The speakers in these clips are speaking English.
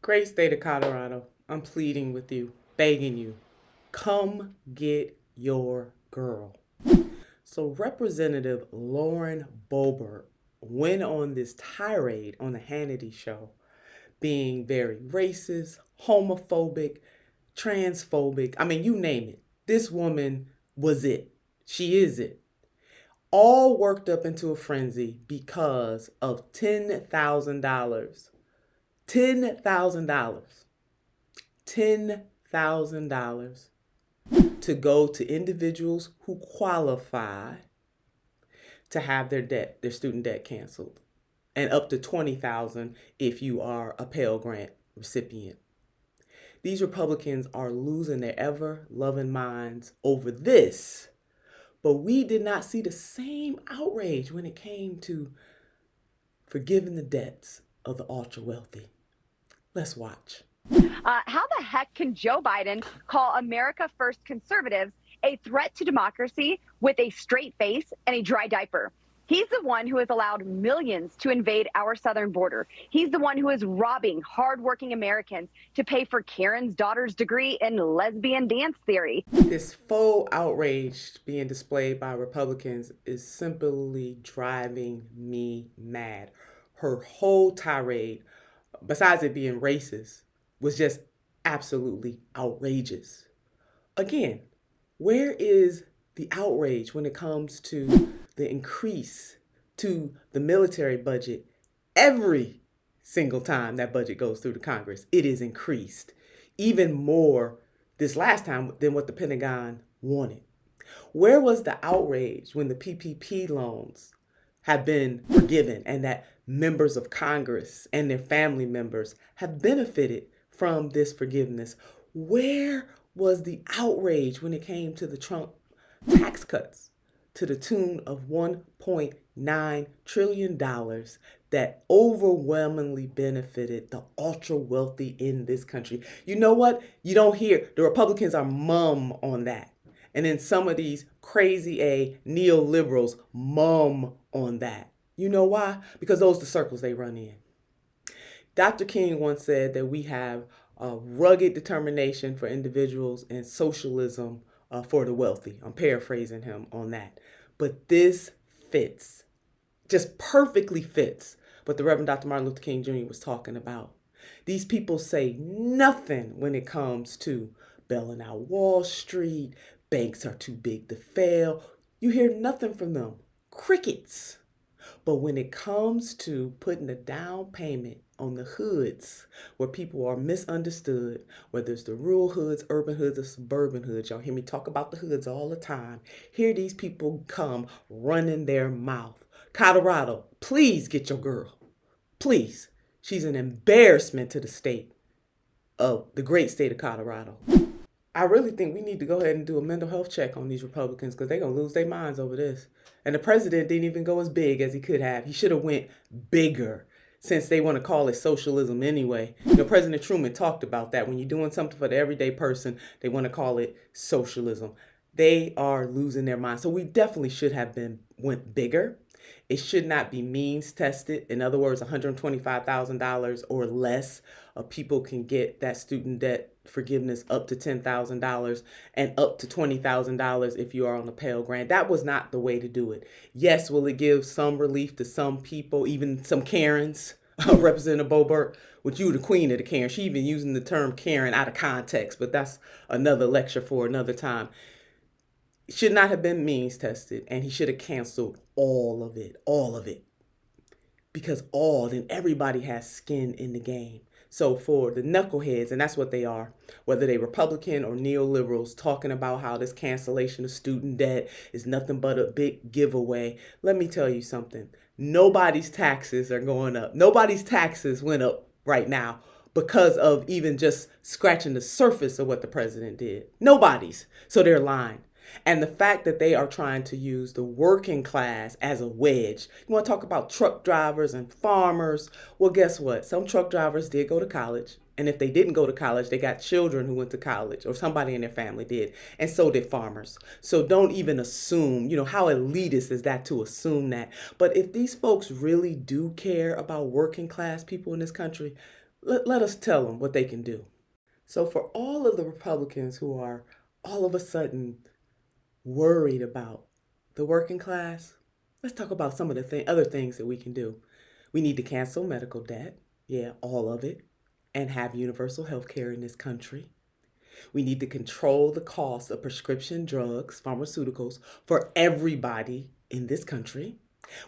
Great state of Colorado, I'm pleading with you, begging you, come get your girl. So Representative Lauren Boebert went on this tirade on the Hannity show, being very racist, homophobic, transphobic. I mean, you name it. This woman was it. She is it. All worked up into a frenzy because of $10,000. $10,000. $10,000 to go to individuals who qualify to have their student debt canceled, and up to $20,000 if you are a Pell Grant recipient. These Republicans are losing their ever-loving minds over this, but we did not see the same outrage when it came to forgiving the debts of the ultra-wealthy. Let's watch. How the heck can Joe Biden call America First conservatives a threat to democracy with a straight face and a dry diaper? He's the one who has allowed millions to invade our southern border. He's the one who is robbing hardworking Americans to pay for Karen's daughter's degree in lesbian dance theory. This faux outrage being displayed by Republicans is simply driving me mad. Her whole tirade, besides it being racist, was just absolutely outrageous. Again, where is the outrage when it comes to the increase to the military budget? Every single time that budget goes through the Congress, it is increased even more this last time than what the Pentagon wanted. Where was the outrage when the PPP loans have been forgiven and that members of Congress and their family members have benefited from this forgiveness? Where was the outrage when it came to the Trump tax cuts to the tune of $1.9 trillion that overwhelmingly benefited the ultra wealthy in this country? You know what? You don't hear the Republicans are mum on that. And then some of these crazy neoliberals mum on that. You know why? Because those are the circles they run in. Dr. King once said that we have a rugged determination for individuals and socialism for the wealthy. I'm paraphrasing him on that. But this fits, just perfectly fits what the Reverend Dr. Martin Luther King Jr. was talking about. These people say nothing when it comes to bailing out Wall Street, banks are too big to fail. You hear nothing from them. Crickets. But when it comes to putting a down payment on the hoods where people are misunderstood, whether it's the rural hoods, urban hoods, or suburban hoods, y'all hear me talk about the hoods all the time. Here these people come running their mouth. Colorado, please get your girl. Please. She's an embarrassment to the state of the great state of Colorado. I really think we need to go ahead and do a mental health check on these Republicans because they're going to lose their minds over this. And the president didn't even go as big as he could have. He should have went bigger since they want to call it socialism anyway. You know, President Truman talked about that. When you're doing something for the everyday person, they want to call it socialism. They are losing their minds. So we definitely should have went bigger. It should not be means tested. In other words, $125,000 or less of people can get that student debt forgiveness up to $10,000 and up to $20,000 if you are on a Pell Grant. That was not the way to do it. Yes, will it give some relief to some people, even some Karens? Representative Boebert, with you the queen of the Karen. She even using the term Karen out of context, but that's another lecture for another time. It should not have been means tested, and he should have canceled all of it. Because then everybody has skin in the game. So for the knuckleheads, and that's what they are, whether they Republican or neoliberals, talking about how this cancellation of student debt is nothing but a big giveaway, let me tell you something. Nobody's taxes are going up. Nobody's taxes went up right now because of even just scratching the surface of what the president did. Nobody's. So they're lying. And the fact that they are trying to use the working class as a wedge. You want to talk about truck drivers and farmers? Well, guess what? Some truck drivers did go to college. And if they didn't go to college, they got children who went to college, or somebody in their family did. And so did farmers. So don't even assume, how elitist is that to assume that? But if these folks really do care about working class people in this country, Let us tell them what they can do. So, for all of the Republicans who are all of a sudden worried about the working class, let's talk about some of the other things that we can do. We need to cancel medical debt, yeah, all of it, and have universal health care in this country. We need to control the cost of prescription drugs, pharmaceuticals, for everybody in this country.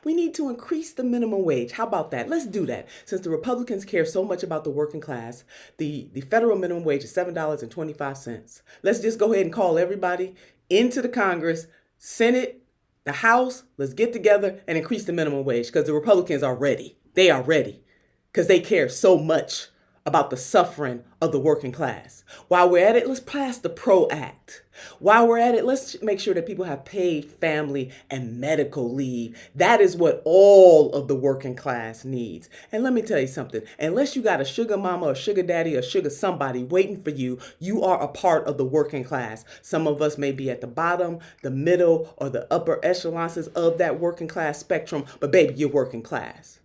We need to increase the minimum wage. How about that? Let's do that. Since the Republicans care so much about the working class, the federal minimum wage is $7.25. Let's just go ahead and call everybody into the Congress, Senate, the House. Let's get together and increase the minimum wage because the Republicans are ready. They are ready because they care so much about the suffering of the working class. While we're at it, let's pass the PRO Act. While we're at it, let's make sure that people have paid family and medical leave. That is what all of the working class needs. And let me tell you something. Unless you got a sugar mama or sugar daddy or sugar somebody waiting for you, you are a part of the working class. Some of us may be at the bottom, the middle, or the upper echelons of that working class spectrum, but baby, you're working class.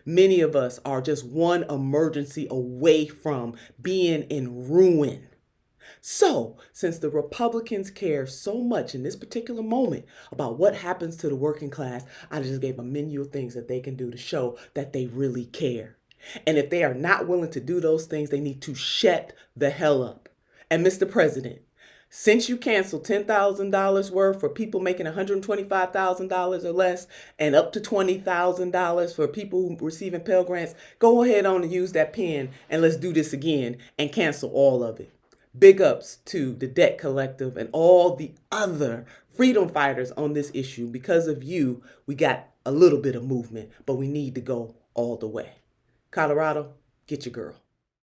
Many of us are just one emergency away from being in ruin. So, since the Republicans care so much in this particular moment about what happens to the working class, I just gave a menu of things that they can do to show that they really care. And if they are not willing to do those things, they need to shut the hell up. And Mr. President, since you canceled $10,000 worth for people making $125,000 or less and up to $20,000 for people who receiving Pell Grants, go ahead on and use that pen and let's do this again and cancel all of it. Big ups to the Debt Collective and all the other freedom fighters on this issue. Because of you, we got a little bit of movement, but we need to go all the way. Colorado, get your girl.